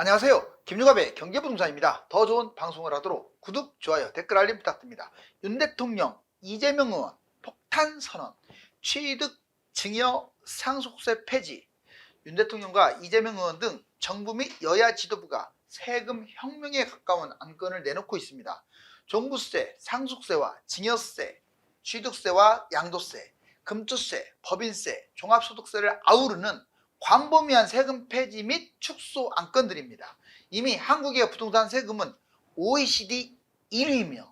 안녕하세요. 김유갑의 경제부동산입니다. 더 좋은 방송을 하도록 구독, 좋아요, 댓글 알림 부탁드립니다. 윤 대통령, 이재명 의원 폭탄 선언, 취득, 증여, 상속세 폐지. 윤 대통령과 이재명 의원 등 정부 및 여야 지도부가 세금 혁명에 가까운 안건을 내놓고 있습니다. 종부세, 상속세와 증여세, 취득세와 양도세, 금투세, 법인세, 종합소득세를 아우르는 광범위한 세금 폐지 및 축소 안건들입니다. 이미 한국의 부동산 세금은 OECD 1위이며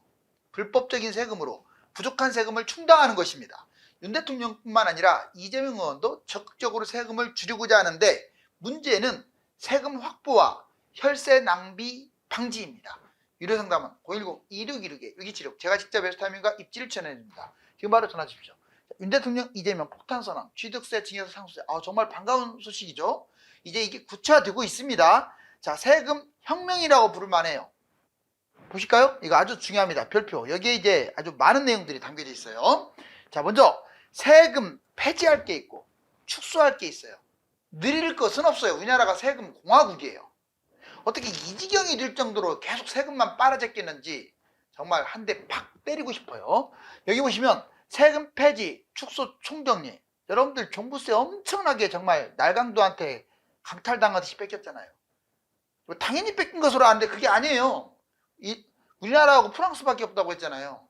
불법적인 세금으로 부족한 세금을 충당하는 것입니다. 윤 대통령뿐만 아니라 이재명 의원도 적극적으로 세금을 줄이고자 하는데 문제는 세금 확보와 혈세 낭비 방지입니다. 유료상담은 010-2616-6276 제가 직접 에스타민과 입지를 전해드립니다. 지금 바로 전화 주십시오. 윤 대통령, 이재명 폭탄 선언, 취득세, 증여세, 상속세. 정말 반가운 소식이죠. 이제 이게 구체화되고 있습니다. 자, 세금 혁명이라고 부를 만해요. 보실까요? 이거 아주 중요합니다. 별표. 여기에 이제 아주 많은 내용들이 담겨져 있어요. 자, 먼저 세금 폐지할 게 있고 축소할 게 있어요. 느릴 것은 없어요. 우리나라가 세금 공화국이에요. 어떻게 이 지경이 될 정도로 계속 세금만 빨아제끼는지 정말 한 대 팍 때리고 싶어요. 여기 보시면 세금 폐지, 축소, 총정리. 여러분들 종부세 엄청나게 정말 날강도한테 강탈당하듯이 뺏겼잖아요. 당연히 뺏긴 것으로 아는데 그게 아니에요. 우리나라하고 프랑스밖에 없다고 했잖아요.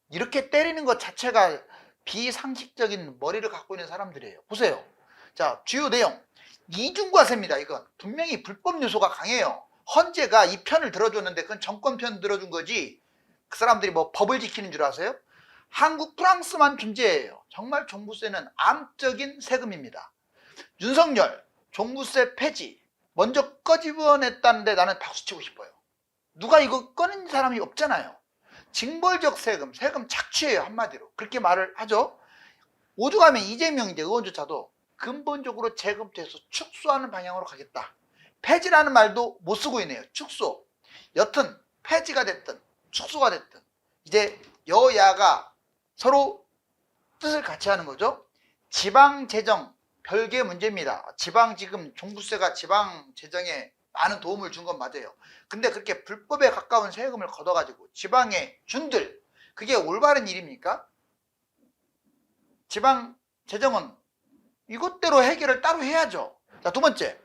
이렇게 때리는 것 자체가 비상식적인 머리를 갖고 있는 사람들이에요. 보세요. 자, 주요 내용. 이중과세입니다. 이건 분명히 불법 요소가 강해요. 헌재가 이 편을 들어줬는데 그건 정권 편 들어준 거지 그 사람들이 뭐 법을 지키는 줄 아세요? 한국, 프랑스만 존재해요. 정말 종부세는 암적인 세금입니다. 윤석열, 종부세 폐지 먼저 꺼집어냈다는데 나는 박수치고 싶어요. 누가 이거 꺼낸 사람이 없잖아요. 징벌적 세금, 세금 착취예요. 한마디로 그렇게 말을 하죠. 오죽하면 이재명 이제 의원조차도 근본적으로 재검토해서 축소하는 방향으로 가겠다. 폐지라는 말도 못 쓰고 있네요. 축소. 여튼 폐지가 됐든 축소가 됐든 이제 여야가 서로 뜻을 같이 하는 거죠. 지방재정 별개 문제입니다. 지금 종부세가 지방재정에 많은 도움을 준 건 맞아요. 근데 그렇게 불법에 가까운 세금을 걷어가지고 지방에 준들 그게 올바른 일입니까? 지방재정은 이것대로 해결을 따로 해야죠. 자, 두 번째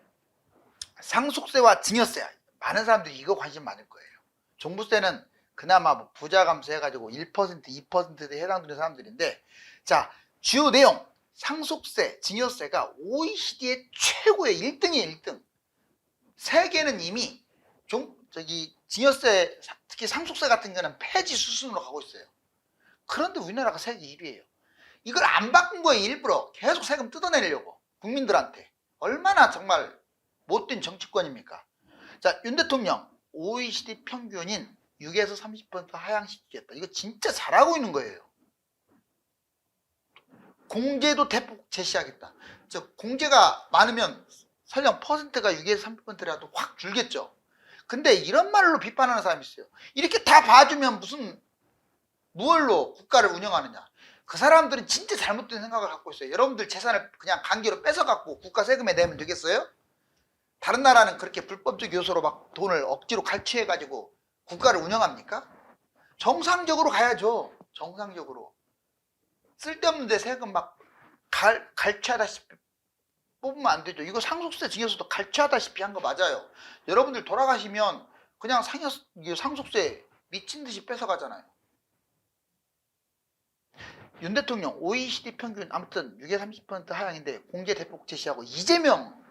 상속세와 증여세. 많은 사람들이 이거 관심 많을 거예요. 종부세는 그나마 뭐 부자 감소해가지고 1%, 2%에 해당되는 사람들인데, 자, 주요 내용. 상속세, 증여세가 OECD의 최고의 1등이에요, 1등. 세계는 이미 증여세, 특히 상속세 같은 거는 폐지 수순으로 가고 있어요. 그런데 우리나라가 세계 1위예요. 이걸 안 바꾼 거예요, 일부러. 계속 세금 뜯어내려고. 국민들한테. 얼마나 정말 못된 정치권입니까? 자, 윤 대통령, OECD 평균인 6에서 30% 하향시키겠다. 이거 진짜 잘하고 있는 거예요. 공제도 대폭 제시하겠다. 공제가 많으면 설령 퍼센트가 6에서 30%라도 확 줄겠죠. 근데 이런 말로 비판하는 사람이 있어요. 이렇게 다 봐주면 무슨 무얼로 국가를 운영하느냐. 그 사람들은 진짜 잘못된 생각을 갖고 있어요. 여러분들 재산을 그냥 강제로 뺏어갖고 국가 세금에 내면 되겠어요? 다른 나라는 그렇게 불법적 요소로 막 돈을 억지로 갈취해가지고 국가를 운영합니까? 정상적으로 가야죠. 정상적으로. 쓸데없는 데 세금 막 갈취하다시피 뽑으면 안 되죠. 이거 상속세, 증여세도 갈취하다시피 한 거 맞아요. 여러분들 돌아가시면 그냥 상속세 미친 듯이 뺏어가잖아요. 윤 대통령 OECD 평균 아무튼 6에 30% 하향인데 공제 대폭 제시하고 이재명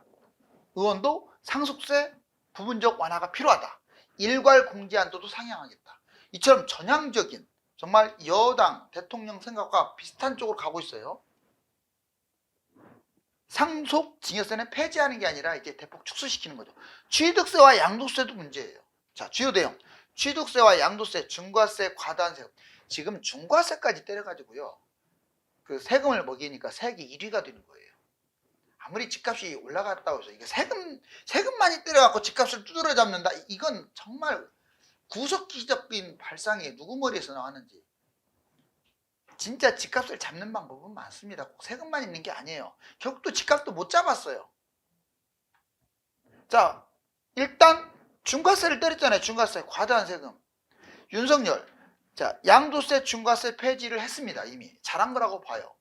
의원도 상속세 부분적 완화가 필요하다. 일괄 공제 한도도 상향하겠다. 이처럼 전향적인 정말 여당 대통령 생각과 비슷한 쪽으로 가고 있어요. 상속 증여세는 폐지하는 게 아니라 이제 대폭 축소시키는 거죠. 취득세와 양도세도 문제예요. 자, 주요 내용. 취득세와 양도세, 중과세, 과다한 세금. 지금 중과세까지 때려가지고요. 그 세금을 먹이니까 세계 1위가 되는 거예요. 아무리 집값이 올라갔다고 해서 이게 세금 많이 때려갖고 집값을 두드려 잡는다. 이건 정말 구석기적인 발상이 누구 머리에서 나왔는지. 진짜 집값을 잡는 방법은 많습니다. 꼭 세금만 있는 게 아니에요. 결국 또 집값도 못 잡았어요. 자, 일단 중과세를 때렸잖아요. 중과세, 과다한 세금. 윤석열, 자, 양도세, 중과세 폐지를 했습니다. 이미 잘한 거라고 봐요.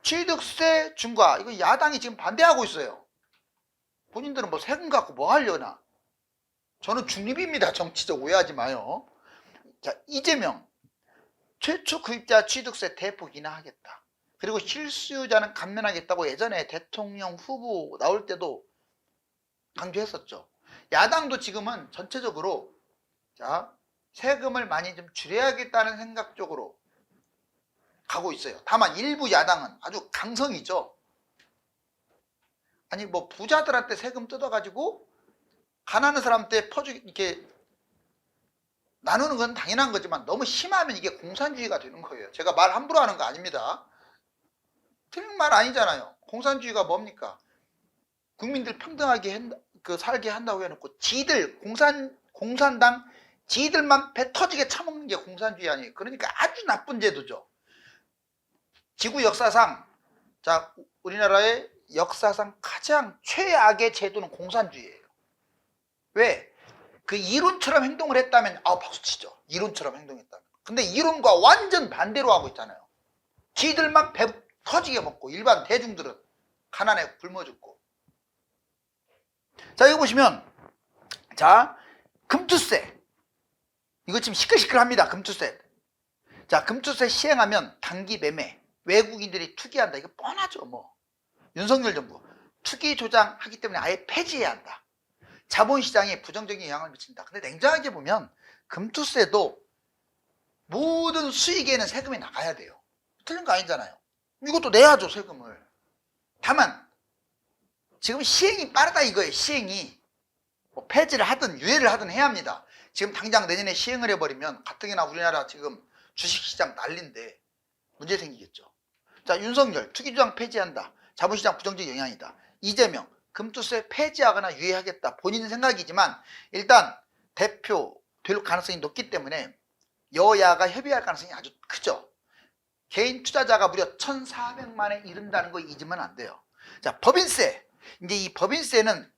취득세 중과, 이거 야당이 지금 반대하고 있어요. 본인들은 뭐 세금 갖고 뭐 하려나? 저는 중립입니다. 정치적 오해하지 마요. 자, 이재명, 최초 구입자 취득세 대폭 인하하겠다. 그리고 실수요자는 감면하겠다고 예전에 대통령 후보 나올 때도 강조했었죠. 야당도 지금은 전체적으로 자, 세금을 많이 좀 줄여야겠다는 생각 쪽으로 가고 있어요. 다만 일부 야당은 아주 강성이죠. 아니 뭐 부자들한테 세금 뜯어가지고 가난한 사람한테 이렇게 나누는 건 당연한 거지만 너무 심하면 이게 공산주의가 되는 거예요. 제가 말 함부로 하는 거 아닙니다. 틀린 말 아니잖아요. 공산주의가 뭡니까? 국민들 평등하게 살게 한다고 해놓고 지들 공산당 지들만 배 터지게 처먹는 게 공산주의 아니에요. 그러니까 아주 나쁜 제도죠. 지구 역사상 자 우리나라의 역사상 가장 최악의 제도는 공산주의예요. 왜? 그 이론처럼 행동을 했다면 박수치죠. 이론처럼 행동했다면. 근데 이론과 완전 반대로 하고 있잖아요. 지들만 배 터지게 먹고 일반 대중들은 가난에 굶어 죽고. 자, 이거 보시면 자, 금투세. 이거 지금 시끌시끌합니다. 금투세. 자, 금투세 시행하면 단기 매매, 외국인들이 투기한다. 이거 뻔하죠. 뭐 윤석열 정부 투기 조장하기 때문에 아예 폐지해야 한다. 자본시장에 부정적인 영향을 미친다. 근데 냉정하게 보면 금투세도 모든 수익에는 세금이 나가야 돼요. 틀린 거 아니잖아요. 이것도 내야죠, 세금을. 다만 지금 시행이 빠르다 이거예요. 시행이 뭐 폐지를 하든 유예를 하든 해야 합니다. 지금 당장 내년에 시행을 해버리면 가뜩이나 우리나라 지금 주식시장 난리인데 문제 생기겠죠. 자, 윤석열 투기조장 폐지한다. 자본시장 부정적 영향이다. 이재명 금투세 폐지하거나 유예하겠다. 본인 생각이지만 일단 대표 될 가능성이 높기 때문에 여야가 협의할 가능성이 아주 크죠. 개인 투자자가 무려 1,400만에 이른다는 거 잊으면 안 돼요. 자, 법인세. 이제 이 법인세는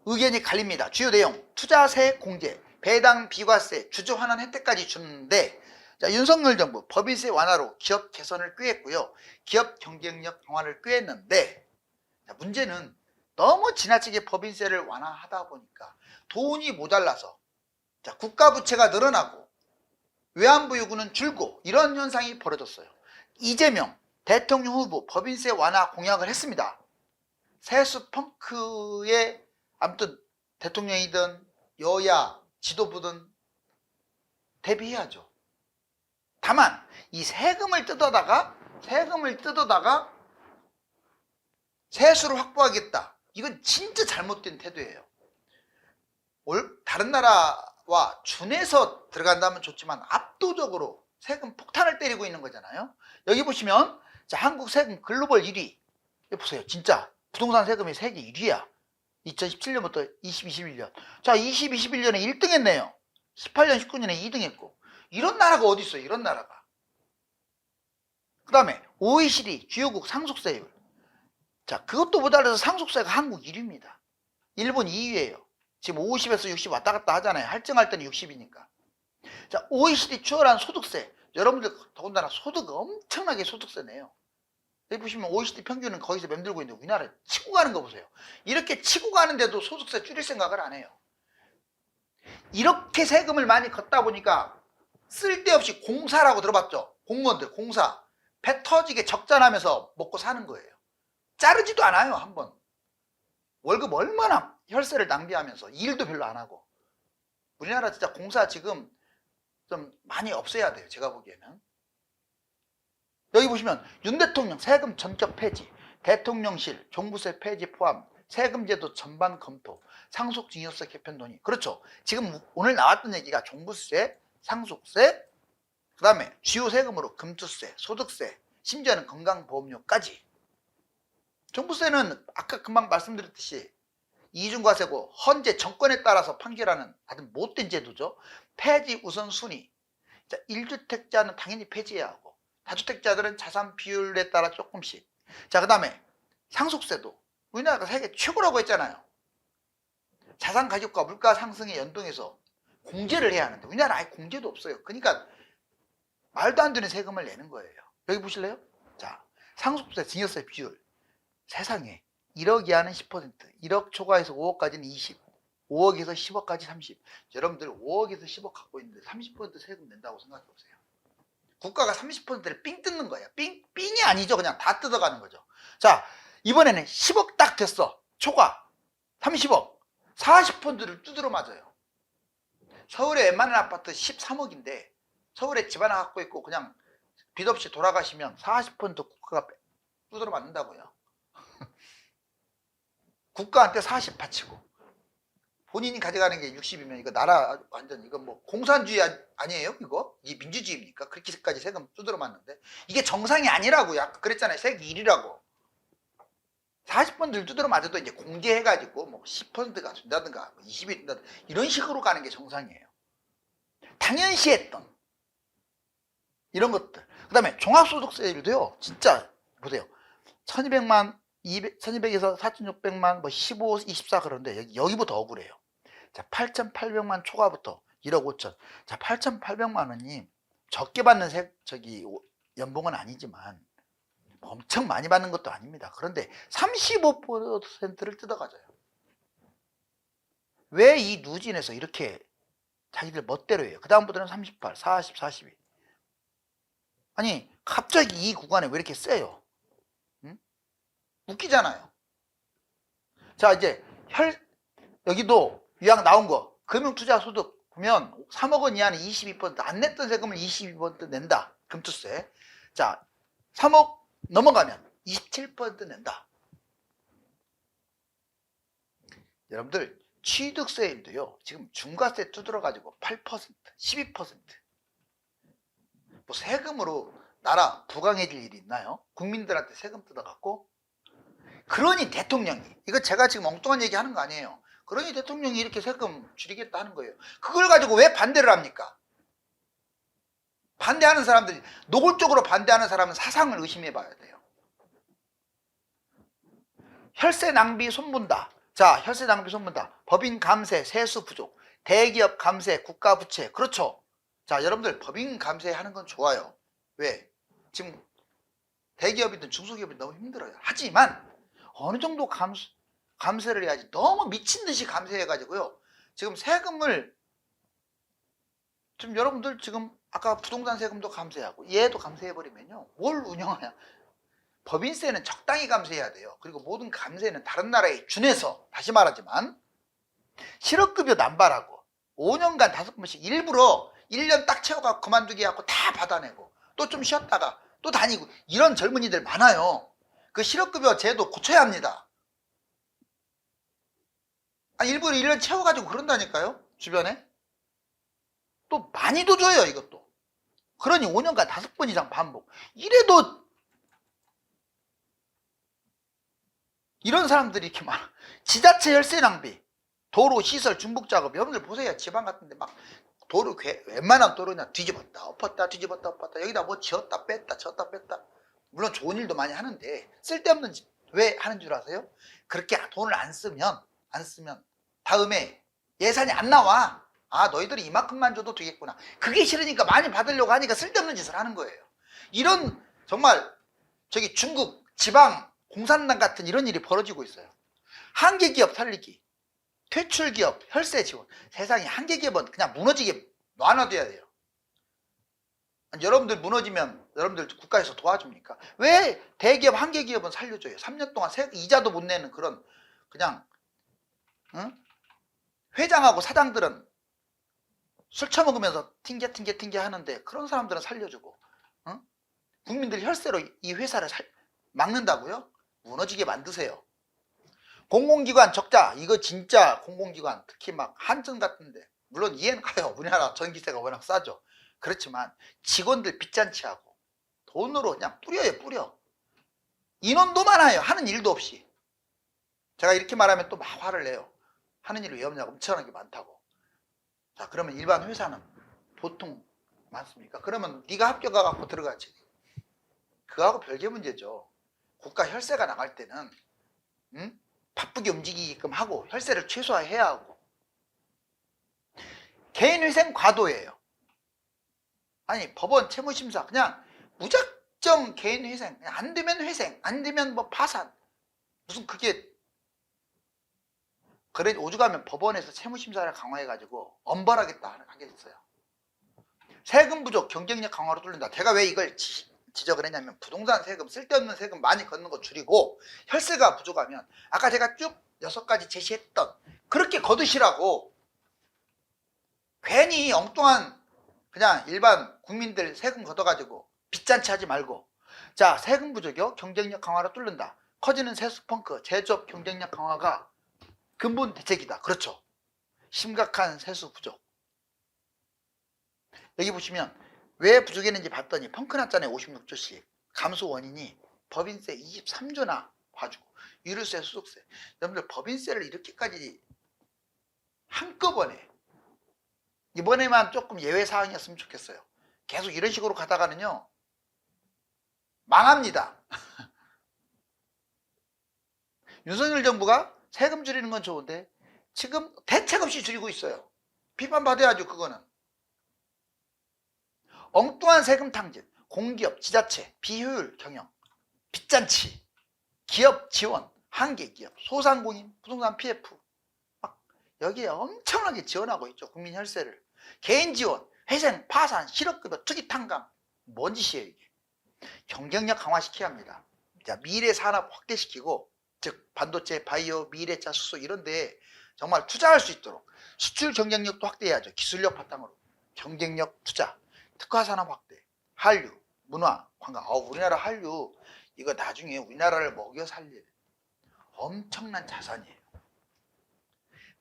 의견이 갈립니다. 주요 내용 투자세 공제, 배당 비과세, 주주 환원 혜택까지 주는데 자, 윤석열 정부 법인세 완화로 기업 개선을 꾀했고요. 기업 경쟁력 강화를 꾀했는데 자, 문제는 너무 지나치게 법인세를 완화하다 보니까 돈이 모자라서 자, 국가 부채가 늘어나고 외환부 요구는 줄고 이런 현상이 벌어졌어요. 이재명 대통령 후보 법인세 완화 공약을 했습니다. 세수 펑크에 아무튼 대통령이든 여야 지도부든 대비해야죠. 다만 이 세금을 뜯어다가 세수를 확보하겠다. 이건 진짜 잘못된 태도예요. 다른 나라와 준해서 들어간다면 좋지만 압도적으로 세금 폭탄을 때리고 있는 거잖아요. 여기 보시면 자, 한국 세금 글로벌 1위. 여기 보세요. 진짜 부동산 세금이 세계 1위야. 2017년부터 2021년. 자, 2021년에 1등 했네요. 18년, 19년에 2등 했고. 이런 나라가 어디 있어요? 이런 나라가. 그 다음에 OECD 주요국 상속세율. 자, 그것도 모자라서 상속세가 한국 1위입니다. 일본 2위예요. 지금 50에서 60 왔다 갔다 하잖아요. 할증할 때는 60이니까. 자, OECD 추월한 소득세. 여러분들 더군다나 소득 엄청나게 소득세 내요. 여기 보시면 OECD 평균은 거기서 맴돌고 있는데 우리나라 치고 가는 거 보세요. 이렇게 치고 가는데도 소득세 줄일 생각을 안 해요. 이렇게 세금을 많이 걷다 보니까 쓸데없이 공사라고 들어봤죠? 공무원들 공사. 배 터지게 적자나면서 먹고 사는 거예요. 자르지도 않아요. 한번. 월급 얼마나 혈세를 낭비하면서 일도 별로 안 하고. 우리나라 진짜 공사 지금 좀 많이 없애야 돼요. 제가 보기에는. 여기 보시면 윤 대통령 세금 전격 폐지, 대통령실 종부세 폐지 포함 세금제도 전반 검토, 상속증여세 개편 논의. 그렇죠. 지금 오늘 나왔던 얘기가 종부세, 상속세, 그 다음에 주요 세금으로 금투세, 소득세, 심지어는 건강보험료까지. 종부세는 아까 금방 말씀드렸듯이 이중과세고 헌재 정권에 따라서 판결하는 아주 못된 제도죠. 폐지 우선순위. 자, 1주택자는 당연히 폐지해야 하고 다주택자들은 자산 비율에 따라 조금씩. 자, 그 다음에 상속세도 우리나라가 세계 최고라고 했잖아요. 자산 가격과 물가 상승에 연동해서 공제를 해야 하는데 우리나라 아예 공제도 없어요. 그러니까 말도 안 되는 세금을 내는 거예요. 여기 보실래요? 자, 상속세, 증여세 비율. 세상에 1억 이하는 10%, 1억 초과해서 5억까지는 20, 5억에서 10억까지 30. 여러분들 5억에서 10억 갖고 있는데 30% 세금 낸다고 생각해 보세요. 국가가 30%를 삥 뜯는 거예요. 삥이 아니죠. 그냥 다 뜯어가는 거죠. 자, 이번에는 10억 딱 됐어. 초과 30억. 40%를 두드러 맞아요. 서울의 웬만한 아파트 13억인데 서울에 집 하나 갖고 있고 그냥 빚 없이 돌아가시면 40% 국가가 두드러 맞는다고요. 국가한테 40 바치고 본인이 가져가는 게 60이면 이거 나라 완전 이거 뭐 공산주의 아니에요? 이거? 이게 민주주의입니까? 그렇게까지 세금 두드러 맞는데 이게 정상이 아니라고요. 아까 그랬잖아요. 세금 1이라고. 40%를 두드러 맞아도 이제 공제해가지고 뭐 10%가 준다든가 20이 준다든가 이런 식으로 가는 게 정상이에요. 당연시 했던 이런 것들. 그 다음에 종합소득세율도요. 진짜 보세요. 1200만 1200에서 4600만 뭐 15, 24 그런데 여기부터 억울해요. 자, 8800만 초과부터 1억 5천. 자, 8800만 원이 적게 받는 연봉은 아니지만 엄청 많이 받는 것도 아닙니다. 그런데 35%를 뜯어가져요. 왜 이 누진에서 이렇게 자기들 멋대로 해요? 그 다음부터는 38, 40, 42. 아니 갑자기 이 구간에 왜 이렇게 세요? 응? 웃기잖아요. 자, 이제 여기도 유학 나온 거 금융투자소득 보면 3억 원 이하는 22%, 안 냈던 세금을 22% 낸다. 금투세. 자, 3억 넘어가면 27% 낸다. 여러분들 취득세율도요. 지금 중과세 두드러가지고 8%, 12%. 뭐 세금으로 나라 부강해질 일이 있나요? 국민들한테 세금 뜯어갖고. 그러니 대통령이, 이거 제가 지금 엉뚱한 얘기 하는 거 아니에요. 그러니 대통령이 이렇게 세금 줄이겠다 하는 거예요. 그걸 가지고 왜 반대를 합니까? 반대하는 사람들이, 노골적으로 반대하는 사람은 사상을 의심해 봐야 돼요. 혈세 낭비 손본다. 자, 혈세 낭비 손본다. 법인 감세, 세수 부족, 대기업 감세, 국가 부채. 그렇죠. 자, 여러분들 법인 감세 하는 건 좋아요. 왜? 지금 대기업이든 중소기업이든 너무 힘들어요. 하지만 어느 정도 감세를 해야지. 너무 미친 듯이 감세해가지고요. 지금 세금을 지금 여러분들 지금 아까 부동산 세금도 감세하고 얘도 감세해버리면요. 뭘 운영하냐. 법인세는 적당히 감세해야 돼요. 그리고 모든 감세는 다른 나라에 준해서, 다시 말하지만 실업급여 남발하고 5년간 5번씩 일부러 1년 딱 채워갖고 그만두게 하고 다 받아내고 또 좀 쉬었다가 또 다니고 이런 젊은이들 많아요. 그 실업급여 제도 고쳐야 합니다. 아니, 일부러 1년 채워가지고 그런다니까요. 주변에 또 많이도 줘요. 이것도. 그러니 5년간 5번 이상 반복. 이래도 이런 사람들이 이렇게 많아. 지자체 혈세 낭비, 도로 시설 중복 작업. 여러분들 보세요. 지방 같은데 막 도로 웬만한 도로 그냥 뒤집었다 엎었다 뒤집었다 엎었다 여기다 뭐 지었다 뺐다 지었다 뺐다. 물론 좋은 일도 많이 하는데 쓸데없는 짓 왜 하는 줄 아세요? 그렇게 돈을 안 쓰면 다음에 예산이 안 나와. 아, 너희들이 이만큼만 줘도 되겠구나. 그게 싫으니까 많이 받으려고 하니까 쓸데없는 짓을 하는 거예요. 이런 정말 중국 지방 공산당 같은 이런 일이 벌어지고 있어요. 한계기업 살리기, 퇴출기업 혈세 지원. 세상에 한계기업은 그냥 무너지게 놔놔둬야 돼요. 아니, 여러분들 무너지면 여러분들 국가에서 도와줍니까? 왜 대기업 한계기업은 살려줘요? 3년 동안 이자도 못 내는 그런 그냥 회장하고 사장들은 술 처먹으면서 튕겨 하는데 그런 사람들은 살려주고 국민들 혈세로 이 회사를 막는다고요? 무너지게 만드세요. 공공기관 적자. 이거 진짜 공공기관 특히 막 한전 같은데 물론 이해는 가요. 우리나라 전기세가 워낙 싸죠. 그렇지만 직원들 빚잔치하고 돈으로 그냥 뿌려. 인원도 많아요. 하는 일도 없이. 제가 이렇게 말하면 또 막 화를 내요. 하는 일이 왜 없냐고. 엄청나게 많다고. 자, 그러면 일반 회사는 보통 많습니까? 그러면 네가 합격해갖고 들어가지. 그거하고 별개 문제죠. 국가 혈세가 나갈 때는 바쁘게 움직이게끔 하고 혈세를 최소화해야 하고 개인회생 과도예요. 아니 법원 채무심사 그냥 무작정 개인회생, 안 되면 회생, 안 되면 뭐 파산, 무슨 그게. 그래 오죽하면 법원에서 채무심사를 강화해가지고 엄벌하겠다 하겠어요. 세금 부족, 경쟁력 강화로 뚫는다. 제가 왜 이걸 지적을 했냐면 부동산 세금, 쓸데없는 세금 많이 걷는 거 줄이고 혈세가 부족하면 아까 제가 쭉 6가지 제시했던 그렇게 거두시라고. 괜히 엉뚱한 그냥 일반 국민들 세금 걷어가지고 빚잔치 하지 말고. 자, 세금 부족이요, 경쟁력 강화로 뚫는다. 커지는 세수 펑크, 제조업 경쟁력 강화가 근본 대책이다. 그렇죠. 심각한 세수 부족. 여기 보시면 왜 부족했는지 봤더니 펑크 났잖아요. 56조씩. 감소 원인이 법인세 23조나 봐주고 유류세, 소득세. 여러분들 법인세를 이렇게까지 한꺼번에, 이번에만 조금 예외 사항이었으면 좋겠어요. 계속 이런 식으로 가다가는요 망합니다. 윤석열 정부가 세금 줄이는 건 좋은데 지금 대책 없이 줄이고 있어요. 비판받아야죠. 그거는 엉뚱한 세금 탕진, 공기업, 지자체, 비효율 경영, 빚잔치, 기업 지원, 한계기업, 소상공인, 부동산 PF 막 여기에 엄청나게 지원하고 있죠. 국민 혈세를. 개인 지원, 회생, 파산, 실업급여, 투기 탕감. 뭔 짓이에요 이게. 경쟁력 강화시켜야 합니다. 자, 미래 산업 확대시키고, 즉 반도체, 바이오, 미래차, 수소 이런데 정말 투자할 수 있도록 수출 경쟁력도 확대해야죠. 기술력 바탕으로 경쟁력 투자, 특화산업 확대, 한류, 문화, 관광. 우리나라 한류 이거 나중에 우리나라를 먹여 살릴 엄청난 자산이에요.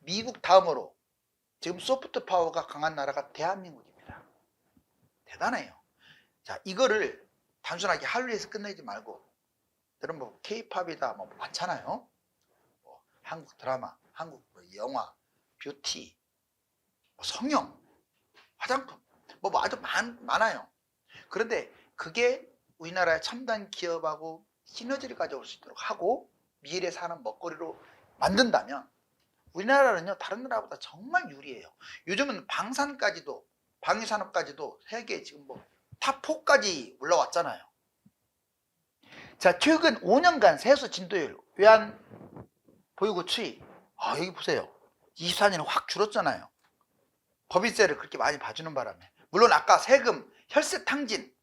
미국 다음으로 지금 소프트 파워가 강한 나라가 대한민국입니다. 대단해요. 자, 이거를 단순하게 한류에서 끝내지 말고, 여러분 뭐 K-팝이다 뭐 많잖아요. 뭐 한국 드라마, 한국 영화, 뷰티, 뭐 성형, 화장품, 뭐 아주 많아요. 그런데 그게 우리나라의 첨단 기업하고 시너지를 가져올 수 있도록 하고 미래 산업 먹거리로 만든다면 우리나라는요 다른 나라보다 정말 유리해요. 요즘은 방산까지도, 방위산업까지도 세계 지금 뭐 탑4까지 올라왔잖아요. 자, 최근 5년간 세수 진도율, 외환 보유고 추이, 여기 보세요. 24년에 확 줄었잖아요. 법인세를 그렇게 많이 봐주는 바람에. 물론 아까 세금, 혈세 탕진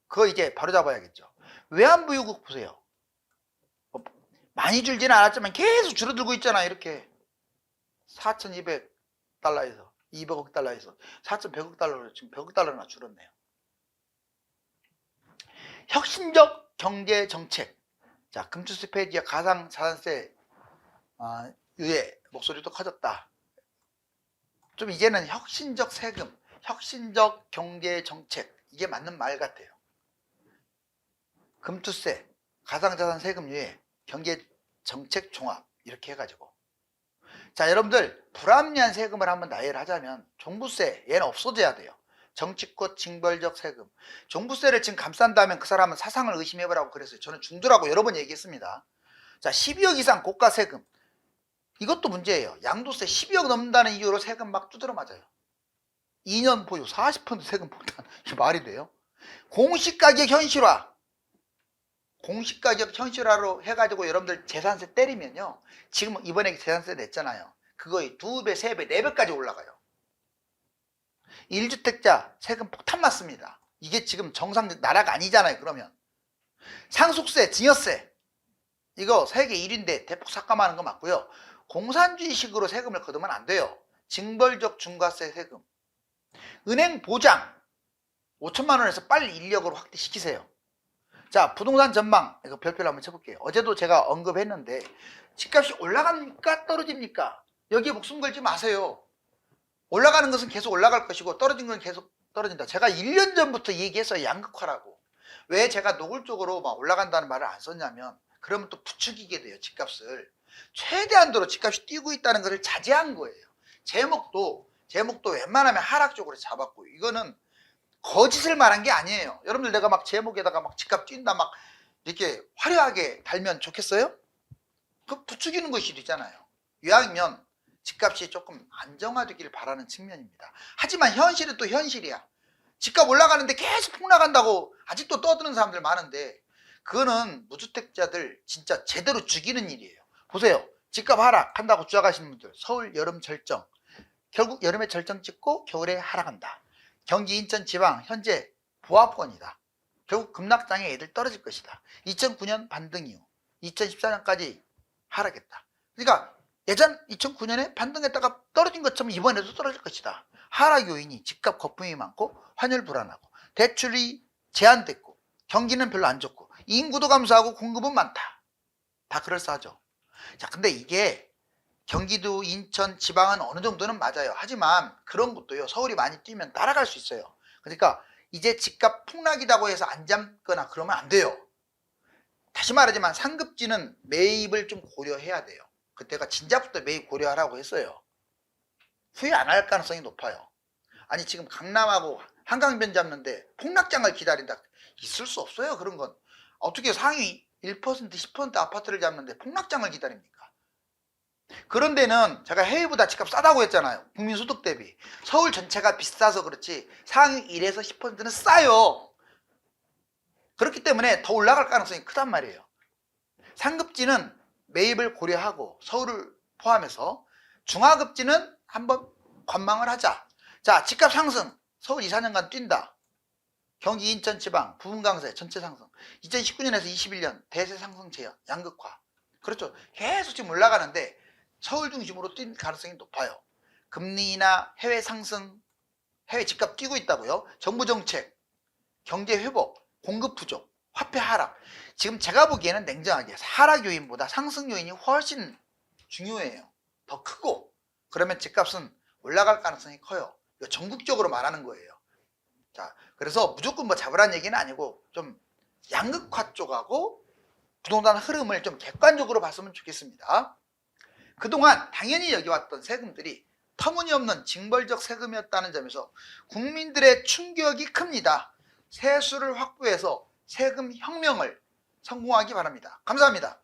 그거 이제 바로잡아야겠죠. 외환보유국 보세요. 많이 줄지는 않았지만 계속 줄어들고 있잖아요. 이렇게 4,200달러에서 200억 달러에서 4,100억 달러로 지금 100억 달러나 줄었네요. 혁신적 경제 정책. 자, 금투세 폐지와 가상 자산세 유예 목소리도 커졌다. 좀 이제는 혁신적 세금, 혁신적 경제 정책 이게 맞는 말 같아요. 금투세, 가상자산 세금 유예, 경제 정책 종합 이렇게 해가지고. 자, 여러분들 불합리한 세금을 한번 나열을 하자면 종부세, 얘는 없어져야 돼요. 정치권 징벌적 세금. 종부세를 지금 감싼다면 그 사람은 사상을 의심해보라고 그랬어요. 저는 중도라고 여러 번 얘기했습니다. 자, 12억 이상 고가 세금. 이것도 문제예요. 양도세 12억 넘는다는 이유로 세금 막 두드러 맞아요. 2년 보유 40% 세금 폭탄. 이게 말이 돼요? 공시가격 현실화. 공시가격 현실화로 해가지고 여러분들 재산세 때리면요, 지금 이번에 재산세 냈잖아요. 그거의 2배, 3배, 4배까지 올라가요. 1주택자 세금 폭탄 맞습니다. 이게 지금 정상 나라가 아니잖아요. 그러면 상속세, 증여세 이거 세계 1위인데 대폭 삭감하는 거 맞고요. 공산주의식으로 세금을 거두면 안 돼요. 징벌적 중과세 세금. 은행 보장 5천만 원에서 빨리 인력으로 확대시키세요. 자, 부동산 전망 이거 별표를 한번 쳐볼게요. 어제도 제가 언급했는데 집값이 올라갑니까 떨어집니까? 여기에 목숨 걸지 마세요. 올라가는 것은 계속 올라갈 것이고 떨어진 건 계속 떨어진다. 제가 1년 전부터 얘기했어요. 양극화라고. 왜 제가 노골적으로 막 올라간다는 말을 안 썼냐면 그러면 또 부추기게 돼요. 집값을. 최대한도로 집값이 뛰고 있다는 것을 자제한 거예요. 제목도 웬만하면 하락 쪽으로 잡았고, 이거는 거짓을 말한 게 아니에요. 여러분들 내가 막 제목에다가 막 집값 뛴다 막 이렇게 화려하게 달면 좋겠어요? 그 부추기는 것이 되잖아요. 이왕이면 집값이 조금 안정화되길 바라는 측면입니다. 하지만 현실은 또 현실이야. 집값 올라가는데 계속 폭락한다고 아직도 떠드는 사람들 많은데 그거는 무주택자들 진짜 제대로 죽이는 일이에요. 보세요. 집값 하락한다고 주장하시는 분들, 서울 여름 절정, 결국 여름에 절정 찍고 겨울에 하락한다. 경기 인천 지방 현재 보합권이다. 결국 급락장에 애들 떨어질 것이다. 2009년 반등 이후 2014년까지 하락했다. 그러니까 예전 2009년에 반등했다가 떨어진 것처럼 이번에도 떨어질 것이다. 하락 요인이 집값 거품이 많고 환율 불안하고 대출이 제한됐고 경기는 별로 안 좋고 인구도 감소하고 공급은 많다. 다 그럴싸하죠. 자, 근데 이게 경기도, 인천, 지방은 어느 정도는 맞아요. 하지만 그런 것도요, 서울이 많이 뛰면 따라갈 수 있어요. 그러니까 이제 집값 폭락이라고 해서 안 잡거나 그러면 안 돼요. 다시 말하지만 상급지는 매입을 좀 고려해야 돼요. 그때가 진작부터 매입 고려하라고 했어요. 후회 안 할 가능성이 높아요. 아니 지금 강남하고 한강변 잡는데 폭락장을 기다린다. 있을 수 없어요. 그런 건. 어떻게 상위 1%, 10% 아파트를 잡는데 폭락장을 기다립니까? 그런 데는 제가 해외보다 집값 싸다고 했잖아요. 국민소득 대비. 서울 전체가 비싸서 그렇지 상위 1에서 10%는 싸요. 그렇기 때문에 더 올라갈 가능성이 크단 말이에요. 상급지는 매입을 고려하고 서울을 포함해서, 중하급지는 한번 관망을 하자. 자, 집값 상승. 서울 2, 4년간 뛴다. 경기, 인천, 지방, 부분 강세 전체 상승. 2019년에서 21년 대세 상승 제한, 양극화. 그렇죠. 계속 지금 올라가는데 서울 중심으로 뛴 가능성이 높아요. 금리나 해외 상승, 해외 집값 뛰고 있다고요. 정부 정책, 경제 회복, 공급 부족, 화폐 하락. 지금 제가 보기에는 냉정하게 하락 요인보다 상승 요인이 훨씬 중요해요. 더 크고. 그러면 집값은 올라갈 가능성이 커요. 이거 전국적으로 말하는 거예요. 자, 그래서 무조건 뭐 잡으라는 얘기는 아니고 좀 양극화 쪽하고 부동산 흐름을 좀 객관적으로 봤으면 좋겠습니다. 그동안 당연히 여기왔던 세금들이 터무니없는 징벌적 세금이었다는 점에서 국민들의 충격이 큽니다. 세수를 확보해서 세금 혁명을 성공하기 바랍니다. 감사합니다.